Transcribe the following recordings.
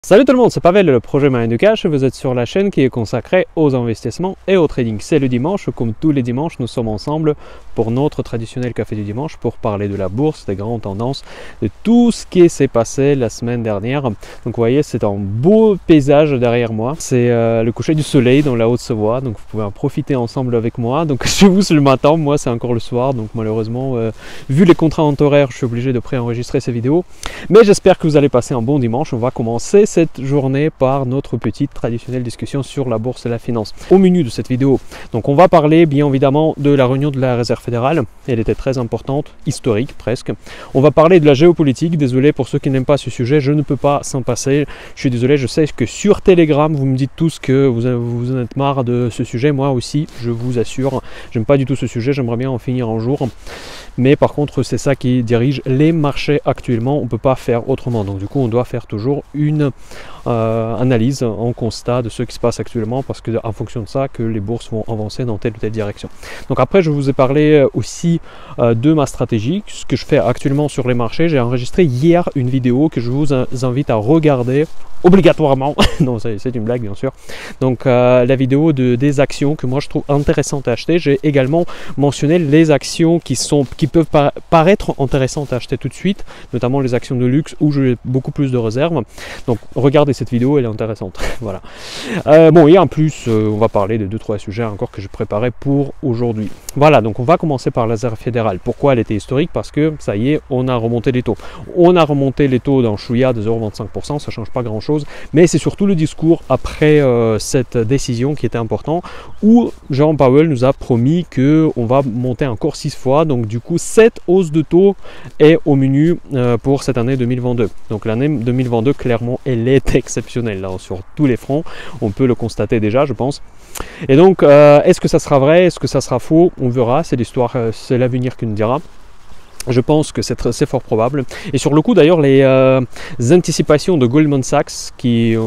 Salut tout le monde, c'est Pavel, le projet Mind Cash. Vous êtes sur la chaîne qui est consacrée aux investissements et au trading. C'est le dimanche, comme tous les dimanches, nous sommes ensemble pour notre traditionnel café du dimanche pour parler de la bourse, des grandes tendances, de tout ce qui s'est passé la semaine dernière. Donc vous voyez, c'est un beau paysage derrière moi. C'est le coucher du soleil dans la Haute-Savoie, donc vous pouvez en profiter ensemble avec moi. Donc chez vous c'est le matin, moi c'est encore le soir, donc malheureusement, vu les contraintes horaires, je suis obligé de préenregistrer ces vidéos. Mais j'espère que vous allez passer un bon dimanche. On va commencer cette journée par notre petite traditionnelle discussion sur la bourse et la finance. Au menu de cette vidéo, donc on va parler bien évidemment de la réunion de la Réserve fédérale. Elle était très importante, historique presque. On va parler de la géopolitique. Désolé pour ceux qui n'aiment pas ce sujet, je ne peux pas s'en passer. Je suis désolé, je sais que sur Telegram, vous me dites tous que vous en êtes marre de ce sujet. Moi aussi, je vous assure, j'aime pas du tout ce sujet. J'aimerais bien en finir un jour. Mais par contre, c'est ça qui dirige les marchés actuellement. On ne peut pas faire autrement. Donc du coup, on doit faire toujours une analyse, un constat de ce qui se passe actuellement, parce que en fonction de ça, que les bourses vont avancer dans telle ou telle direction. Donc après, je vous ai parlé aussi de ma stratégie, ce que je fais actuellement sur les marchés. J'ai enregistré hier une vidéo que je vous invite à regarder obligatoirement. Non, c'est une blague bien sûr. Donc la vidéo des actions que moi je trouve intéressantes à acheter. J'ai également mentionné les actions qui peuvent paraître intéressantes à acheter tout de suite, notamment les actions de luxe où j'ai beaucoup plus de réserves. Donc regardez cette vidéo, elle est intéressante. Voilà. Bon, et en plus on va parler de 2-3 sujets encore que j'ai préparés pour aujourd'hui. Voilà, donc on va commencer par la Réserve fédérale. Pourquoi elle était historique? Parce que ça y est, on a remonté les taux. On a remonté les taux d'un chouïa de 0,25%, ça ne change pas grand chose, mais c'est surtout le discours après cette décision qui était important, où Jérôme Powell nous a promis qu'on va monter encore 6 fois, donc du coup cette hausse de taux est au menu pour cette année 2022. Donc l'année 2022, clairement, elle est exceptionnelle là, sur tous les fronts, on peut le constater déjà, je pense. Et donc, est-ce que ça sera vrai, est-ce que ça sera faux? On verra, c'est l'histoire, c'est l'avenir qui nous dira. Je pense que c'est fort probable. Et sur le coup d'ailleurs, les anticipations de Goldman Sachs qu'ils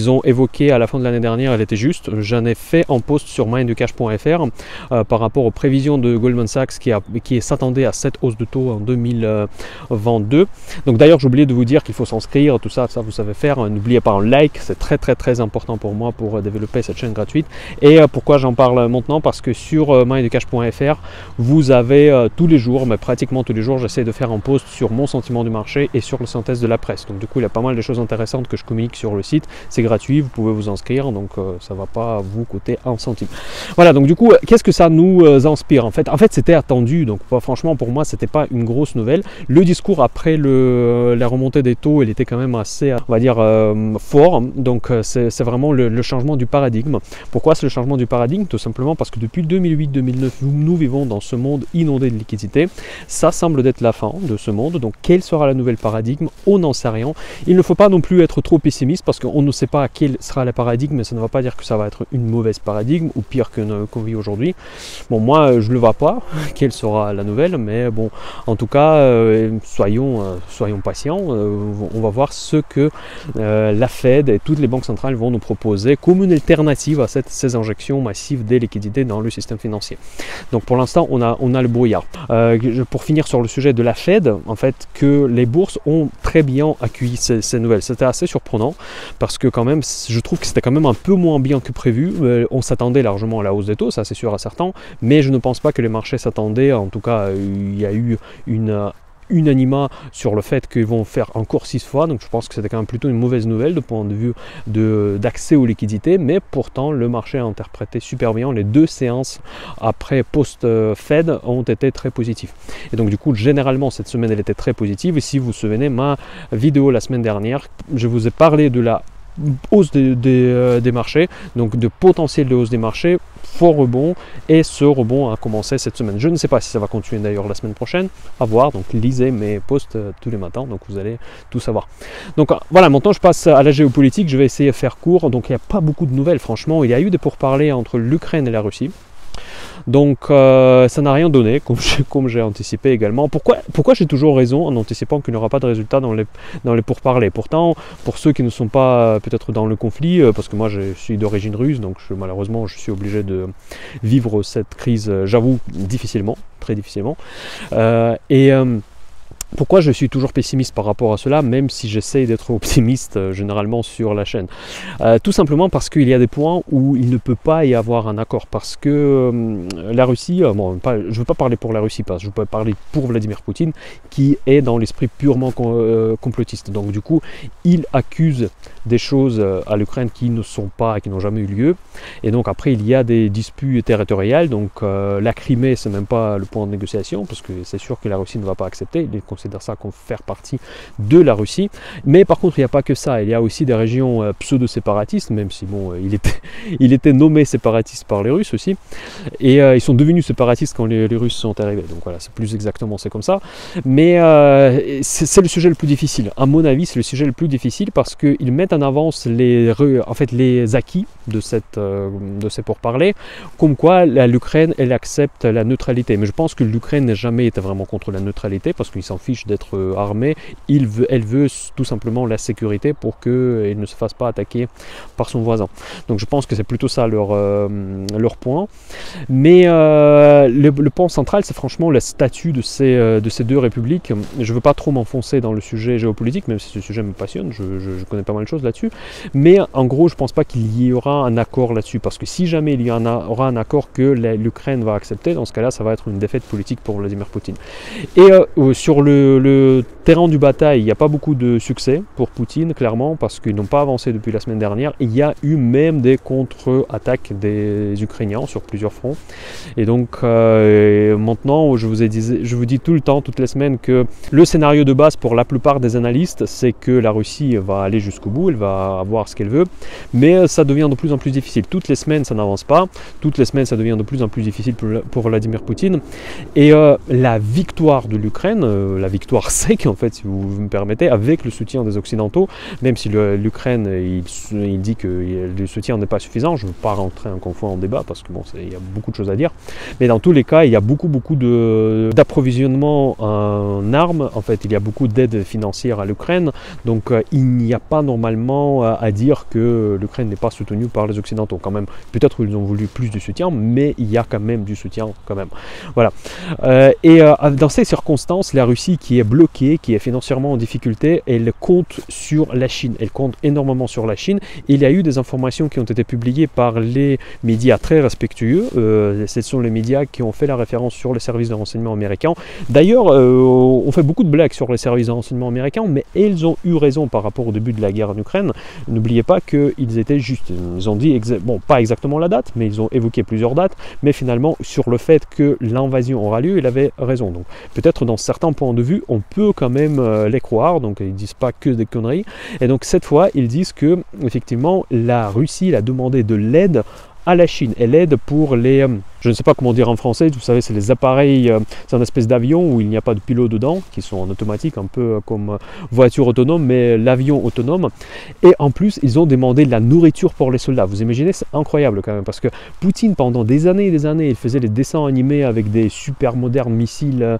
ont évoquées à la fin de l'année dernière, elle était juste. J'en ai fait un post sur mindcash.fr par rapport aux prévisions de Goldman Sachs qui s'attendait à cette hausse de taux en 2022. Donc d'ailleurs, j'ai oublié de vous dire qu'il faut s'inscrire, tout ça vous savez faire. N'oubliez pas un like, c'est très important pour moi pour développer cette chaîne gratuite. Et pourquoi j'en parle maintenant? Parce que sur mindcash.fr, vous avez tous les jours, mais pratiquement tous les jours, j'essaie de faire un post sur mon sentiment du marché et sur le synthèse de la presse. Donc du coup, il y a pas mal de choses intéressantes que je communique sur le site. C'est gratuit, vous pouvez vous inscrire, donc ça ne va pas vous coûter un centime. Voilà, donc du coup, qu'est-ce que ça nous inspire en fait, c'était attendu, donc franchement, pour moi, c'était pas une grosse nouvelle. Le discours après la remontée des taux, il était quand même assez, on va dire, fort. Donc c'est vraiment le changement du paradigme. Pourquoi c'est le changement du paradigme? Tout simplement parce que depuis 2008-2009, nous vivons dans ce monde inondé de liquidités. Ça semble être la fin de ce monde. Donc quel sera le nouvel paradigme? On n'en sait rien. Il ne faut pas non plus être trop pessimiste parce qu'on ne sait pas quel sera le paradigme, mais ça ne va pas dire que ça va être une mauvaise paradigme ou pire qu'on vit aujourd'hui. Bon, moi je ne le vois pas quelle sera la nouvelle, mais bon, en tout cas soyons patients. On va voir ce que la Fed et toutes les banques centrales vont nous proposer comme une alternative à ces injections massives des liquidités dans le système financier. Donc pour l'instant on a le brouillard. Pour finir sur le sujet de la Fed, en fait, que les bourses ont très bien accueilli ces nouvelles. C'était assez surprenant parce que quand même, je trouve que c'était quand même un peu moins bien que prévu. On s'attendait largement à la hausse des taux, ça c'est sûr à certains, mais je ne pense pas que les marchés s'attendaient. En tout cas, il y a eu unanima sur le fait qu'ils vont faire encore 6 fois, donc je pense que c'était quand même plutôt une mauvaise nouvelle de point de vue d'accès aux liquidités, mais pourtant le marché a interprété super bien. Les 2 séances après post-Fed ont été très positives. Et donc du coup, généralement, cette semaine, elle était très positive. Et si vous vous souvenez, ma vidéo la semaine dernière, je vous ai parlé de la hausse des marchés, donc de potentiel de hausse des marchés, fort rebond, et ce rebond a commencé cette semaine. Je ne sais pas si ça va continuer d'ailleurs la semaine prochaine, à voir, donc lisez mes posts tous les matins, donc vous allez tout savoir. Donc voilà, maintenant je passe à la géopolitique, je vais essayer de faire court. Donc il n'y a pas beaucoup de nouvelles, franchement. Il y a eu des pourparlers entre l'Ukraine et la Russie. Donc ça n'a rien donné, comme j'ai anticipé également. Pourquoi j'ai toujours raison en anticipant qu'il n'y aura pas de résultat dans les pourparlers? Pourtant, pour ceux qui ne sont pas peut-être dans le conflit, parce que moi je suis d'origine russe, donc malheureusement je suis obligé de vivre cette crise, j'avoue, difficilement, très difficilement. Pourquoi je suis toujours pessimiste par rapport à cela, même si j'essaye d'être optimiste généralement sur la chaîne? Tout simplement parce qu'il y a des points où il ne peut pas y avoir un accord, parce que la Russie, bon, je ne veux pas parler pour la Russie, parce que je peux parler pour Vladimir Poutine, qui est dans l'esprit purement complotiste. Donc du coup, il accuse des choses à l'Ukraine qui ne sont pas, qui n'ont jamais eu lieu. Et donc après, il y a des disputes territoriales, donc la Crimée, c'est même pas le point de négociation, parce que c'est sûr que la Russie ne va pas accepter. Il considère ça comme faire partie de la Russie. Mais par contre, il n'y a pas que ça. Il y a aussi des régions pseudo-séparatistes, même si bon, il était nommé séparatiste par les Russes aussi. Et ils sont devenus séparatistes quand les Russes sont arrivés. Donc voilà, c'est plus exactement, c'est comme ça. Mais c'est le sujet le plus difficile. À mon avis, c'est le sujet le plus difficile parce qu'ils mettent en avance les acquis de ces pourparlers, comme quoi l'Ukraine, elle accepte la neutralité. Mais je pense que l'Ukraine n'a jamais été vraiment contre la neutralité parce qu'il s'en fiche d'être armée. Elle veut tout simplement la sécurité pour qu'elle ne se fasse pas attaquer par son voisin. Donc je pense que c'est plutôt ça leur point. Mais le point central, c'est franchement le statut de ces deux républiques. Je ne veux pas trop m'enfoncer dans le sujet géopolitique, même si ce sujet me passionne, je connais pas mal de choses là-dessus. Mais en gros, je ne pense pas qu'il y aura un accord là-dessus, parce que si jamais il y aura un accord que l'Ukraine va accepter, dans ce cas-là, ça va être une défaite politique pour Vladimir Poutine. Et sur le terrain du bataille, il n'y a pas beaucoup de succès pour Poutine, clairement, parce qu'ils n'ont pas avancé depuis la semaine dernière. Il y a eu même des contre-attaques des Ukrainiens sur plusieurs fronts. Et donc maintenant, je vous dis tout le temps, toutes les semaines, que le scénario de base pour la plupart des analystes, c'est que la Russie va aller jusqu'au bout, elle va avoir ce qu'elle veut, mais ça devient de plus en plus difficile. Toutes les semaines, ça n'avance pas. Toutes les semaines, ça devient de plus en plus difficile pour Vladimir Poutine. Et la victoire de l'Ukraine, la victoire sec, en fait, si vous me permettez, avec le soutien des Occidentaux, même si l'Ukraine, il dit que le soutien n'est pas suffisant, je ne veux pas rentrer encore une fois en débat, parce que bon, il y a beaucoup de choses à dire, mais dans tous les cas, il y a beaucoup d'approvisionnement en armes, en fait, il y a beaucoup d'aide financière à l'Ukraine, donc il n'y a pas normalement à dire que l'Ukraine n'est pas soutenue par les Occidentaux, quand même. Peut-être qu'ils ont voulu plus de soutien, mais il y a quand même du soutien, quand même. Voilà. Dans ces circonstances, la Russie qui est bloquée, qui est financièrement en difficulté, elle compte sur la Chine. Elle compte énormément sur la Chine. Il y a eu des informations qui ont été publiées par les médias très respectueux. Ce sont les médias qui ont fait la référence sur les services de renseignement américains. D'ailleurs, on fait beaucoup de blagues sur les services de renseignement américains, mais ils ont eu raison par rapport au début de la guerre en Ukraine. N'oubliez pas qu'ils étaient justes. Ils ont dit, bon, pas exactement la date, mais ils ont évoqué plusieurs dates, mais finalement, sur le fait que l'invasion aura lieu, il avait raison. Donc, peut-être dans certains points de vue, on peut quand même les croire, donc ils ne disent pas que des conneries. Et donc, cette fois, ils disent que, effectivement, la Russie a demandé de l'aide à la Chine. Et l'aide pour les, je ne sais pas comment dire en français, vous savez, c'est les appareils, c'est une espèce d'avion où il n'y a pas de pilote dedans, qui sont en automatique, un peu comme voiture autonome, mais l'avion autonome. Et en plus, ils ont demandé de la nourriture pour les soldats. Vous imaginez, c'est incroyable quand même, parce que Poutine, pendant des années et des années, il faisait les dessins animés avec des super modernes missiles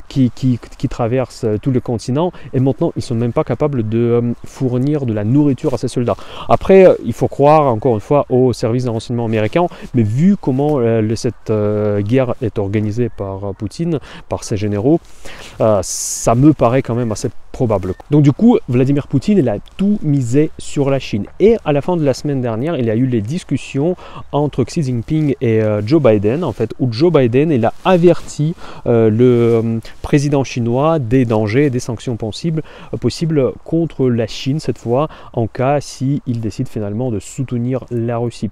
qui traversent tout le continent, et maintenant, ils ne sont même pas capables de fournir de la nourriture à ces soldats. Après, il faut croire, encore une fois, au service de renseignement américain, mais vu comment cette guerre est organisée par Poutine, par ses généraux, ça me paraît quand même assez probable. Donc du coup, Vladimir Poutine, il a tout misé sur la Chine. Et à la fin de la semaine dernière, il y a eu les discussions entre Xi Jinping et Joe Biden, en fait, où Joe Biden, il a averti le président chinois des dangers, des sanctions possibles contre la Chine, cette fois, en cas s'il décide finalement de soutenir la Russie.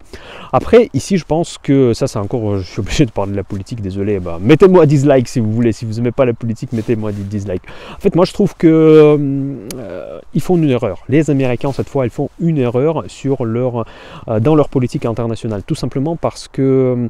Après, ici, je pense que ça, c'est encore, je suis obligé de parler de la politique, désolé, mettez-moi un dislike si vous voulez, si vous n'aimez pas la politique, mettez-moi des dislikes. En fait, moi, je trouve que ils font une erreur. Les Américains, cette fois, ils font une erreur dans leur politique internationale, tout simplement parce que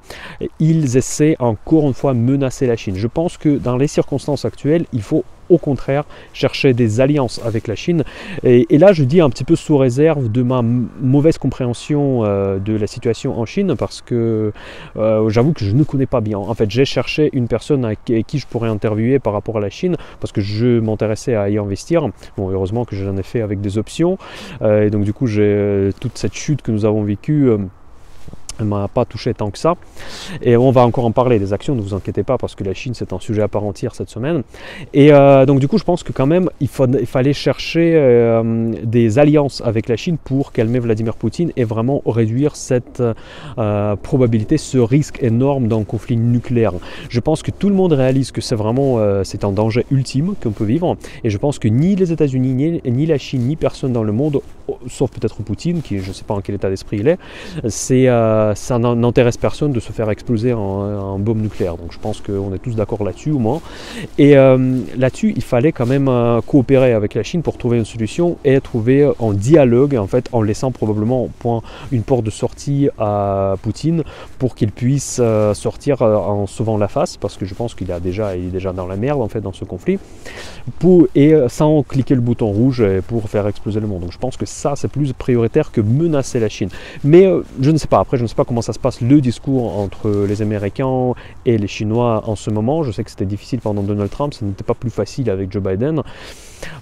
ils essaient encore une fois de menacer la Chine. Je pense que dans les circonstances actuelles, il faut au contraire chercher des alliances avec la Chine. Et là, je dis un petit peu sous réserve de ma mauvaise compréhension de la situation en Chine, parce que j'avoue que je ne connais pas bien. En fait, j'ai cherché une personne avec qui je pourrais interviewer par rapport à la Chine, parce que je m'intéressais à y investir. Bon, heureusement que j'en ai fait avec des options. Et donc, du coup, j'ai toute cette chute que nous avons vécue. Elle ne m'a pas touché tant que ça. Et on va encore en parler des actions, ne vous inquiétez pas, parce que la Chine, c'est un sujet à part entière cette semaine. Et donc du coup, je pense que quand même, il fallait chercher des alliances avec la Chine pour calmer Vladimir Poutine et vraiment réduire cette probabilité, ce risque énorme d'un conflit nucléaire. Je pense que tout le monde réalise que c'est vraiment c'est un danger ultime qu'on peut vivre. Et je pense que ni les États-Unis, ni la Chine, ni personne dans le monde, sauf peut-être Poutine, qui je ne sais pas en quel état d'esprit il est, ça n'intéresse personne de se faire exploser un bombe nucléaire. Donc je pense qu'on est tous d'accord là-dessus au moins. Et là-dessus, il fallait quand même coopérer avec la Chine pour trouver une solution et trouver un dialogue, en fait, en laissant probablement une porte de sortie à Poutine pour qu'il puisse sortir en sauvant la face, parce que je pense qu'il est déjà dans la merde en fait dans ce conflit, et sans cliquer le bouton rouge pour faire exploser le monde. Donc je pense que ça c'est plus prioritaire que menacer la Chine. Mais je ne sais pas, après je ne sais pas comment ça se passe le discours entre les Américains et les Chinois en ce moment. Je sais que c'était difficile pendant Donald Trump, ça n'était pas plus facile avec Joe Biden.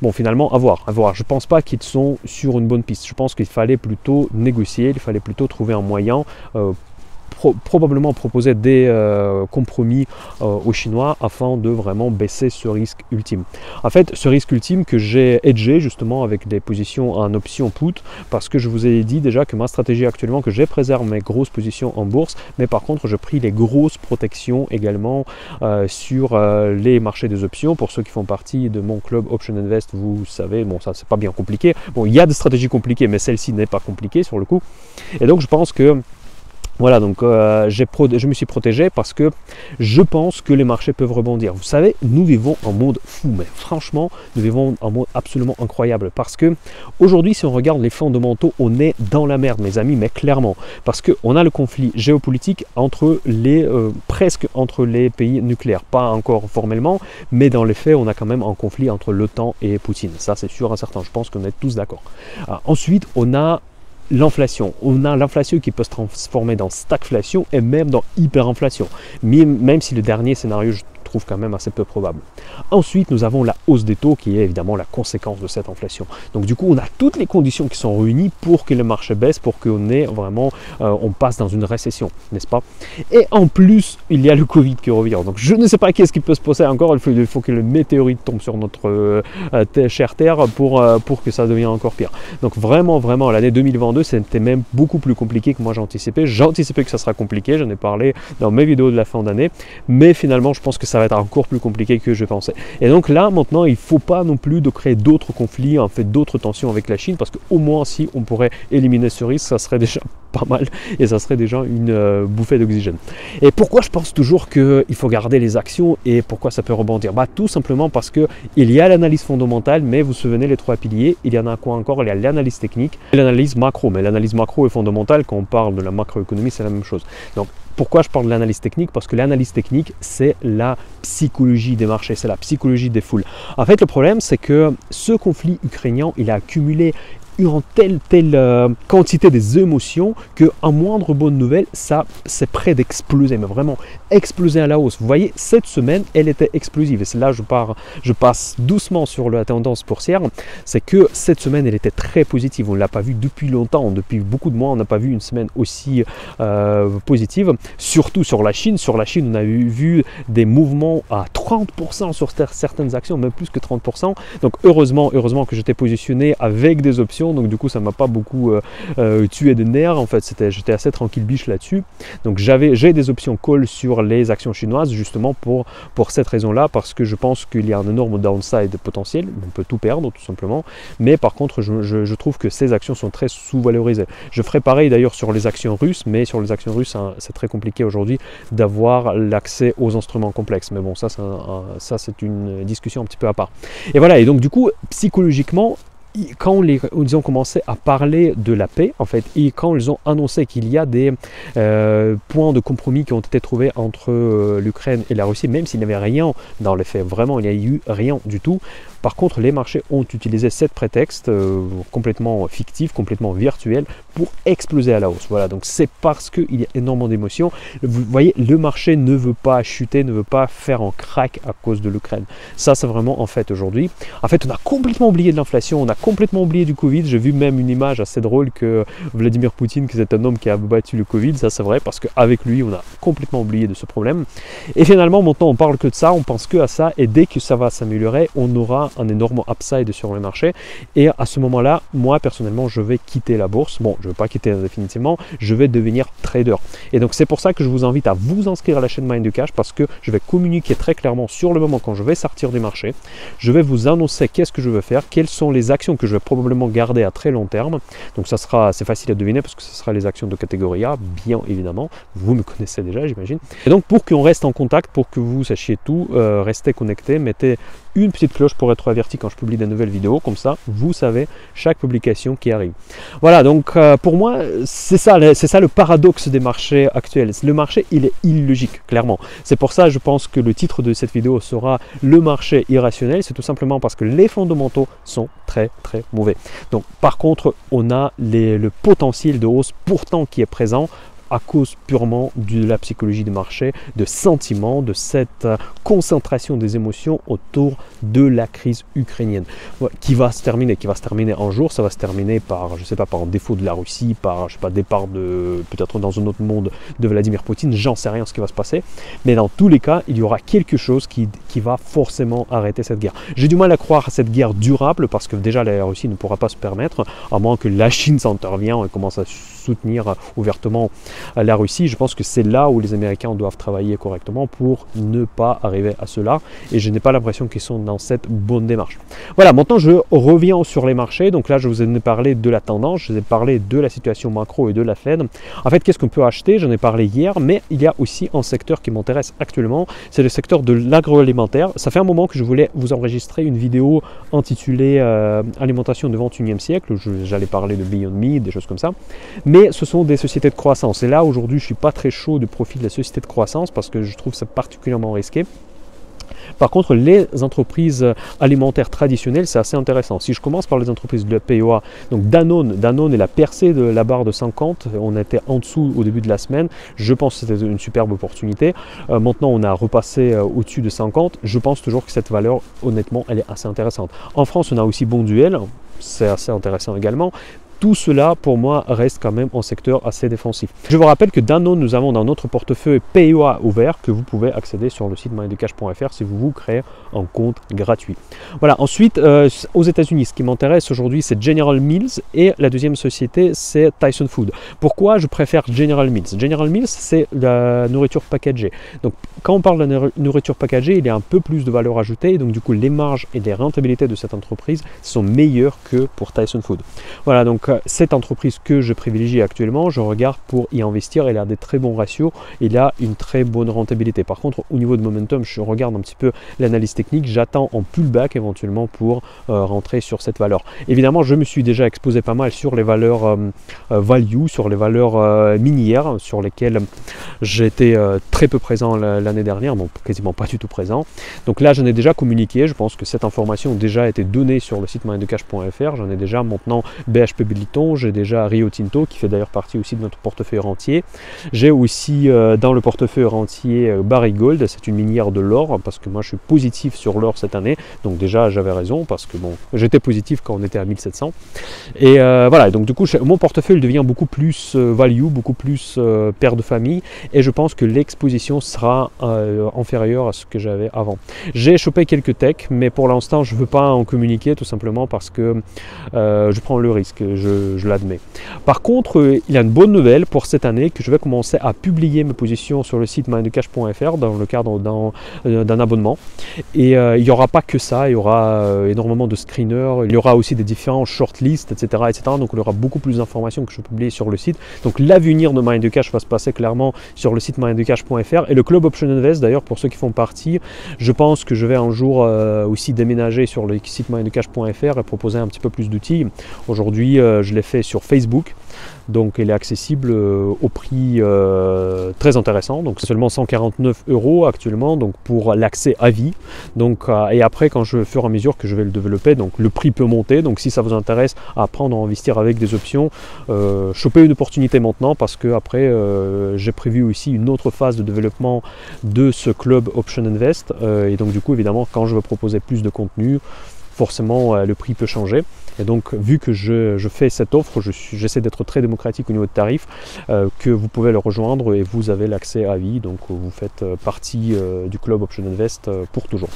Bon, finalement, à voir. Je ne pense pas qu'ils sont sur une bonne piste. Je pense qu'il fallait plutôt négocier, il fallait plutôt trouver un moyen probablement proposer des compromis aux Chinois afin de vraiment baisser ce risque ultime. En fait, ce risque ultime que j'ai hedgé justement avec des positions en option put, parce que je vous ai dit déjà que ma stratégie actuellement, que je préserve mes grosses positions en bourse, mais par contre je pris les grosses protections également sur les marchés des options. Pour ceux qui font partie de mon club Option Invest, vous savez, bon, ça c'est pas bien compliqué. Bon, il y a des stratégies compliquées, mais celle-ci n'est pas compliquée sur le coup. Et donc je pense que voilà, donc je me suis protégé parce que je pense que les marchés peuvent rebondir. Vous savez, nous vivons un monde fou, mais franchement, nous vivons un monde absolument incroyable. Parce que aujourd'hui, si on regarde les fondamentaux, on est dans la merde, mes amis, mais clairement. Parce qu'on a le conflit géopolitique presque entre les pays nucléaires. Pas encore formellement, mais dans les faits, on a quand même un conflit entre l'OTAN et Poutine. Ça, c'est sûr et certain. Je pense qu'on est tous d'accord. Ensuite, on a l'inflation. On a l'inflation qui peut se transformer dans stagflation et même dans hyperinflation. Même si le dernier scénario, je trouve quand même assez peu probable. Ensuite, nous avons la hausse des taux qui est évidemment la conséquence de cette inflation. Donc du coup, on a toutes les conditions qui sont réunies pour que le marché baisse, pour qu'on ait vraiment, on passe dans une récession, n'est-ce pas? Et en plus, il y a le Covid qui revient. Donc je ne sais pas qu'est-ce qui peut se passer encore. Il faut que le météorite tombe sur notre chère Terre pour que ça devienne encore pire. Donc vraiment, l'année 2022, c'était même beaucoup plus compliqué que moi j'anticipais. J'anticipais que ça sera compliqué, j'en ai parlé dans mes vidéos de la fin d'année, mais finalement, je pense que ça va être encore plus compliqué que je pensais. Et donc là, maintenant, il ne faut pas non plus de créer d'autres conflits, en fait, d'autres tensions avec la Chine, parce qu'au moins, si on pourrait éliminer ce risque, ça serait déjà pas mal et ça serait déjà une bouffée d'oxygène. Et pourquoi je pense toujours qu'il faut garder les actions et pourquoi ça peut rebondir? Tout simplement parce qu'il y a l'analyse fondamentale, mais vous vous souvenez les trois piliers, il y en a quoi encore? Il y a l'analyse technique et l'analyse macro, mais l'analyse macro est fondamentale. Quand on parle de la macroéconomie, c'est la même chose. Donc pourquoi je parle de l'analyse technique? Parce que l'analyse technique, c'est la psychologie des marchés, c'est la psychologie des foules. En fait, le problème, c'est que ce conflit ukrainien, il a accumulé une telle quantité des émotions qu'un moindre bonne nouvelle, ça c'est prêt d'exploser, mais vraiment exploser à la hausse. Vous voyez, cette semaine, elle était explosive. Et c'est là je passe doucement sur la tendance boursière. C'est que cette semaine, elle était très positive. On ne l'a pas vu depuis longtemps, depuis beaucoup de mois, on n'a pas vu une semaine aussi positive. Surtout sur la Chine. Sur la Chine, on a vu des mouvements à 30% sur certaines actions, même plus que 30%. Donc heureusement que j'étais positionné avec des options. Donc du coup ça m'a pas beaucoup tué de nerfs. En fait j'étais assez tranquille biche là-dessus. Donc j'ai des options call sur les actions chinoises justement pour cette raison là, parce que je pense qu'il y a un énorme downside potentiel, on peut tout perdre tout simplement, mais par contre je trouve que ces actions sont très sous-valorisées. Je ferai pareil d'ailleurs sur les actions russes, mais sur les actions russes c'est très compliqué aujourd'hui d'avoir l'accès aux instruments complexes, mais bon ça c'est une discussion un petit peu à part. Et voilà, et donc du coup psychologiquement, quand ils ont commencé à parler de la paix, en fait, et quand ils ont annoncé qu'il y a des points de compromis qui ont été trouvés entre l'Ukraine et la Russie, même s'il n'y avait rien dans les faits, vraiment, il n'y a eu rien du tout. Par contre, les marchés ont utilisé cette prétexte complètement fictif, complètement virtuel, pour exploser à la hausse. Voilà, donc c'est parce qu'il y a énormément d'émotions. Vous voyez, le marché ne veut pas chuter, ne veut pas faire un crack à cause de l'Ukraine. Ça, c'est vraiment en fait aujourd'hui. En fait, on a complètement oublié de l'inflation, on a complètement oublié du Covid. J'ai vu même une image assez drôle que Vladimir Poutine, qui est un homme qui a battu le Covid, ça c'est vrai, parce qu'avec lui, on a complètement oublié de ce problème. Et finalement, maintenant, on parle que de ça, on pense que à ça, et dès que ça va s'améliorer, on aura un énorme upside sur le marché. Et à ce moment-là, moi, personnellement, je vais quitter la bourse. Bon, je ne vais pas quitter définitivement, je vais devenir trader. Et donc, c'est pour ça que je vous invite à vous inscrire à la chaîne Mind the Cash, parce que je vais communiquer très clairement sur le moment quand je vais sortir du marché. Je vais vous annoncer qu'est-ce que je veux faire, quelles sont les actions que je vais probablement garder à très long terme. Donc, ça sera, c'est facile à deviner parce que ce sera les actions de catégorie A, bien évidemment. Vous me connaissez déjà, j'imagine. Et donc, pour qu'on reste en contact, pour que vous sachiez tout, restez connectés, mettez une petite cloche pour être averti quand je publie des nouvelles vidéos, comme ça vous savez chaque publication qui arrive. Voilà, donc pour moi c'est ça le paradoxe des marchés actuels. Le marché il est illogique, clairement. C'est pour ça je pense que le titre de cette vidéo sera le marché irrationnel. C'est tout simplement parce que les fondamentaux sont très mauvais. Donc par contre on a le potentiel de hausse pourtant qui est présent, à cause purement de la psychologie de marché, de sentiments, de cette concentration des émotions autour de la crise ukrainienne qui va se terminer un jour. Ça va se terminer par, je sais pas, par un défaut de la Russie, par, je sais pas, départ de peut-être dans un autre monde de Vladimir Poutine, j'en sais rien ce qui va se passer, mais dans tous les cas il y aura quelque chose qui va forcément arrêter cette guerre. J'ai du mal à croire à cette guerre durable parce que déjà la Russie ne pourra pas se permettre, à moins que la Chine s'intervienne et commence à soutenir ouvertement la Russie. Je pense que c'est là où les Américains doivent travailler correctement pour ne pas arriver à cela, et je n'ai pas l'impression qu'ils sont dans cette bonne démarche. Voilà, maintenant je reviens sur les marchés. Donc là je vous ai parlé de la tendance, je vous ai parlé de la situation macro et de la Fed. En fait, qu'est-ce qu'on peut acheter? J'en ai parlé hier, mais il y a aussi un secteur qui m'intéresse actuellement, c'est le secteur de l'agroalimentaire. Ça fait un moment que je voulais vous enregistrer une vidéo intitulée Alimentation du XXIe siècle. J'allais parler de Beyond Meat, des choses comme ça, mais ce sont des sociétés de croissance. Et là aujourd'hui je ne suis pas très chaud du profil de la société de croissance parce que je trouve ça particulièrement risqué. Par contre, les entreprises alimentaires traditionnelles, c'est assez intéressant. Si je commence par les entreprises de la POA, donc Danone est la percée de la barre de 50. On était en dessous au début de la semaine. Je pense que c'était une superbe opportunité. Maintenant, on a repassé au-dessus de 50. Je pense toujours que cette valeur, honnêtement, elle est assez intéressante. En France, on a aussi Bonduelle. C'est assez intéressant également. Tout cela, pour moi, reste quand même un secteur assez défensif. Je vous rappelle que Danone, nous avons dans notre portefeuille POA ouvert que vous pouvez accéder sur le site mindthecash.fr si vous créez un compte gratuit. Voilà, ensuite, aux États-Unis, ce qui m'intéresse aujourd'hui, c'est General Mills, et la deuxième société, c'est Tyson Food. Pourquoi je préfère General Mills? General Mills, c'est la nourriture packagée. Donc, quand on parle de nourriture packagée, il y a un peu plus de valeur ajoutée, et donc du coup, les marges et les rentabilités de cette entreprise sont meilleures que pour Tyson Food. Voilà, donc cette entreprise que je privilégie actuellement, je regarde pour y investir. Elle a des très bons ratios, il a une très bonne rentabilité. Par contre, au niveau de momentum, je regarde un petit peu l'analyse technique, j'attends en pullback éventuellement pour rentrer sur cette valeur. Évidemment, je me suis déjà exposé pas mal sur les valeurs value, sur les valeurs minières, sur lesquelles j'étais très peu présent l'année dernière, bon, quasiment pas du tout présent. Donc là, j'en ai déjà communiqué, je pense que cette information a déjà été donnée sur le site mindthecash.fr. J'en ai déjà maintenant BHP Billiton, j'ai déjà Rio Tinto qui fait d'ailleurs partie aussi de notre portefeuille rentier. J'ai aussi dans le portefeuille rentier Barrick Gold, c'est une minière de l'or, parce que moi je suis positif sur l'or cette année, donc déjà j'avais raison parce que bon, j'étais positif quand on était à 1700. Et voilà, donc du coup mon portefeuille devient beaucoup plus value, beaucoup plus père de famille, et je pense que l'exposition sera inférieure à ce que j'avais avant. J'ai chopé quelques techs, mais pour l'instant je ne veux pas en communiquer tout simplement parce que je prends le risque, je l'admets. Par contre, il y a une bonne nouvelle pour cette année, que je vais commencer à publier mes positions sur le site mindthecash.fr dans le cadre d'un abonnement. Et il n'y aura pas que ça, il y aura énormément de screeners, il y aura aussi des différents shortlists, etc., etc. Donc il y aura beaucoup plus d'informations que je publie sur le site. Donc l'avenir de Mind the Cash va se passer clairement sur le site mindthecash.fr et le Club Option Invest, d'ailleurs, pour ceux qui font partie, je pense que je vais un jour aussi déménager sur le site mindthecash.fr et proposer un petit peu plus d'outils. Aujourd'hui, je l'ai fait sur Facebook, donc elle est accessible au prix très intéressant, donc c'est seulement 149 € actuellement, donc pour l'accès à vie. Donc et après, quand je fur et à mesure que je vais le développer, donc le prix peut monter. Donc si ça vous intéresse à apprendre à investir avec des options, chopez une opportunité maintenant, parce que après j'ai prévu aussi une autre phase de développement de ce club Option Invest, et donc du coup évidemment quand je vais proposer plus de contenu, forcément le prix peut changer. Et donc vu que je fais cette offre, j'essaie d'être très démocratique au niveau de tarif, que vous pouvez le rejoindre et vous avez l'accès à vie, donc vous faites partie du club Option Invest pour toujours.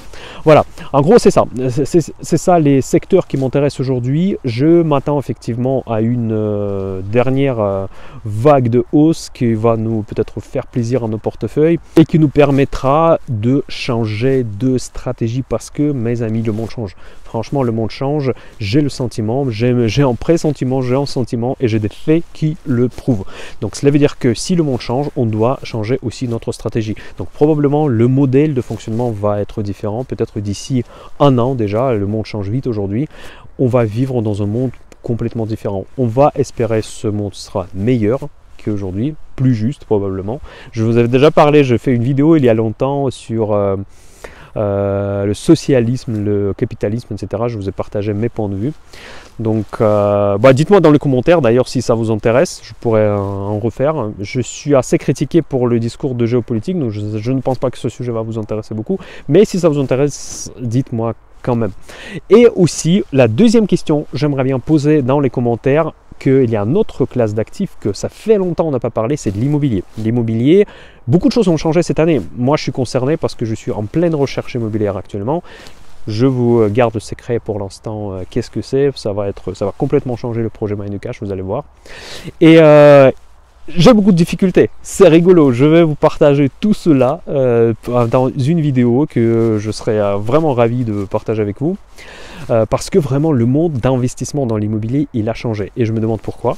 Voilà, en gros c'est ça, c'est ça les secteurs qui m'intéressent aujourd'hui. Je m'attends effectivement à une dernière vague de hausse qui va nous peut-être faire plaisir à nos portefeuilles et qui nous permettra de changer de stratégie parce que mes amis, le monde change. Franchement, le monde change, j'ai le sentiment, j'ai un pressentiment, j'ai un sentiment et j'ai des faits qui le prouvent. Donc cela veut dire que si le monde change, on doit changer aussi notre stratégie. Donc probablement le modèle de fonctionnement va être différent, peut-être d'ici un an déjà, le monde change vite aujourd'hui, on va vivre dans un monde complètement différent. On va espérer que ce monde sera meilleur qu'aujourd'hui, plus juste probablement. Je vous avais déjà parlé, j'ai fait une vidéo il y a longtemps sur le socialisme, le capitalisme, etc. Je vous ai partagé mes points de vue. Donc dites-moi dans les commentaires d'ailleurs si ça vous intéresse, je pourrais en refaire. Je suis assez critiqué pour le discours de géopolitique, donc je ne pense pas que ce sujet va vous intéresser beaucoup, mais si ça vous intéresse, dites-moi quand même. Et aussi, la deuxième question, j'aimerais bien poser dans les commentaires qu'il y a une autre classe d'actifs que ça fait longtemps on n'a pas parlé, c'est de l'immobilier. L'immobilier, beaucoup de choses ont changé cette année. Moi, je suis concerné parce que je suis en pleine recherche immobilière actuellement. Je vous garde le secret pour l'instant, qu'est-ce que c'est, ça va complètement changer le projet Mind Cash, vous allez voir. Et j'ai beaucoup de difficultés, c'est rigolo, je vais vous partager tout cela dans une vidéo que je serais vraiment ravi de partager avec vous. Parce que vraiment le monde d'investissement dans l'immobilier il a changé et je me demande pourquoi.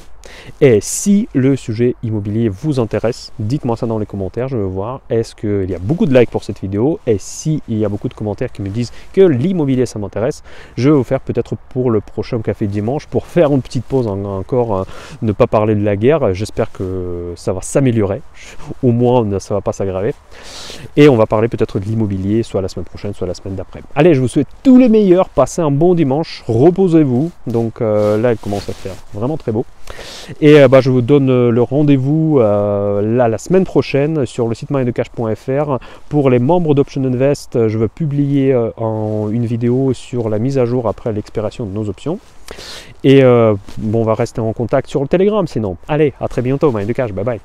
Et si le sujet immobilier vous intéresse, dites-moi ça dans les commentaires, je veux voir. Est-ce qu'il y a beaucoup de likes pour cette vidéo? Et s'il y a beaucoup de commentaires qui me disent que l'immobilier ça m'intéresse, je vais vous faire peut-être pour le prochain café de dimanche, pour faire une petite pause encore, ne pas parler de la guerre. J'espère que ça va s'améliorer, au moins ça ne va pas s'aggraver. Et on va parler peut-être de l'immobilier, soit la semaine prochaine, soit la semaine d'après. Allez, je vous souhaite tous les meilleurs, passez un bon dimanche, reposez-vous. Donc là, il commence à faire vraiment très beau. Et je vous donne le rendez-vous la semaine prochaine sur le site mindcash.fr. Pour les membres d'Option Invest, je vais publier une vidéo sur la mise à jour après l'expiration de nos options. Et on va rester en contact sur le Telegram sinon. Allez, à très bientôt, Mindcash, bye bye.